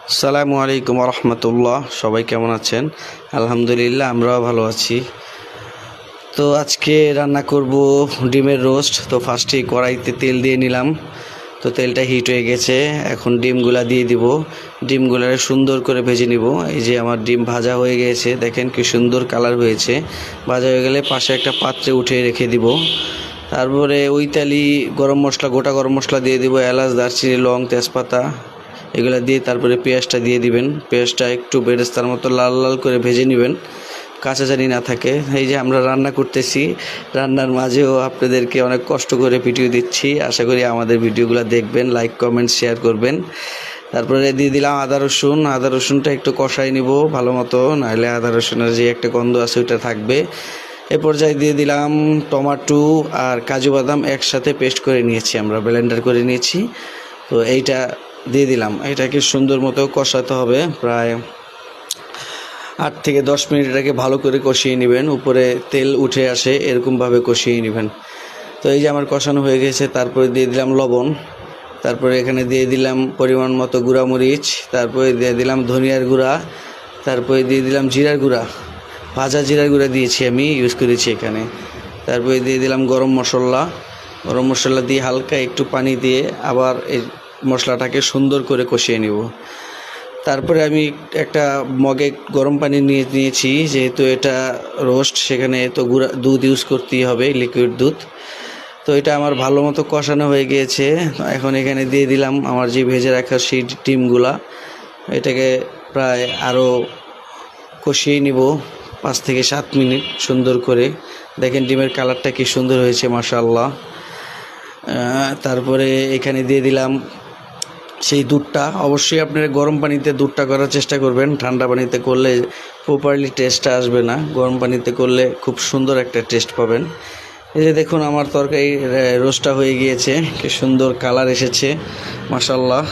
আসসালামু আলাইকুম রহমতুল্লাহ। সবাই কেমন আছেন? আলহামদুলিল্লাহ, আমরাও ভালো আছি। তো আজকে রান্না করব ডিমের রোস্ট। তো ফার্স্টে কড়াইতে তেল দিয়ে নিলাম। তো তেলটা হিট হয়ে গেছে, এখন ডিমগুলা দিয়ে দিব। ডিমগুলা সুন্দর করে ভেজে নিব। এই যে আমার ডিম ভাজা হয়ে গেছে, দেখেন কি সুন্দর কালার হয়েছে। ভাজা হয়ে গেলে পাশে একটা পাত্রে উঠে রেখে দিব। তারপরে ওই তেলি গরম মশলা, গোটা গরম মশলা দিয়ে দিব, এলাচ, দারচিনি, লং, তেজপাতা এগুলো দিয়ে তারপরে পেঁয়াজটা দিয়ে দিবেন। পেঁয়াজটা একটু বেরেস্তার মতো লাল লাল করে ভেজে নেবেন, কাঁচা জানি না থাকে। এই যে আমরা রান্না করতেছি, রান্নার মাঝেও আপনাদেরকে অনেক কষ্ট করে ভিডিও দিচ্ছি। আশা করি আমাদের ভিডিওগুলো দেখবেন, লাইক কমেন্ট শেয়ার করবেন। তারপরে দিয়ে দিলাম আদা রসুন। আদা রসুনটা একটু কষাই নিব ভালো মতো, নাহলে আদা রসুনের যে একটা গন্ধ আছে ওইটা থাকবে। এ পর্যায়ে দিয়ে দিলাম টমেটো আর কাজু বাদাম একসাথে পেস্ট করে নিয়েছি, আমরা ব্লেন্ডার করে নিয়েছি। তো এইটা দিয়ে দিলাম। এটাকে সুন্দর মতো কষাতে হবে, প্রায় 8 থেকে 10 মিনিট এটাকে ভালো করে কষিয়ে নেবেন, উপরে তেল উঠে আসে এরকমভাবে কষিয়ে নেবেন। তো এই যে আমার কষানো হয়ে গেছে। তারপরে দিয়ে দিলাম লবণ, তারপরে এখানে দিয়ে দিলাম পরিমাণ মতো গুঁড়ামরিচ, তারপরে দিয়ে দিলাম ধনিয়ার গুঁড়া, তারপরে দিয়ে দিলাম জিরার গুঁড়া, ভাজা জিরার গুঁড়া দিয়েছি, আমি ইউজ করেছি এখানে। তারপরে দিয়ে দিলাম গরম মশলা দিয়ে হালকা একটু পানি দিয়ে আবার এই মশলাটাকে সুন্দর করে কষিয়ে নিব। তারপরে আমি একটা মগে গরম পানি নিয়েছি, যেহেতু এটা রোস্ট, সেখানে তো দুধ ইউজ করতেই হবে, লিকুইড দুধ। তো এটা আমার ভালো মতো কষানো হয়ে গিয়েছে। এখন এখানে দিয়ে দিলাম আমার যে ভেজে রাখা সেই ডিমগুলা। এটাকে প্রায় আরও কষিয়ে নিব 5 থেকে 7 মিনিট সুন্দর করে। দেখেন ডিমের কালারটা কি সুন্দর হয়েছে, মাশাআল্লাহ। তারপরে এখানে দিয়ে দিলাম সেই দুধটা। অবশ্যই আপনারা গরম পানিতে দুধটা করার চেষ্টা করবেন, ঠান্ডা পানিতে করলে প্রপারলি টেস্টটা আসবে না। গরম পানিতে করলে খুব সুন্দর একটা টেস্ট পাবেন। এই যে দেখুন আমার তরকারি রোস্টটা হয়ে গিয়েছে, কি সুন্দর কালার এসেছে, মাশাআল্লাহ।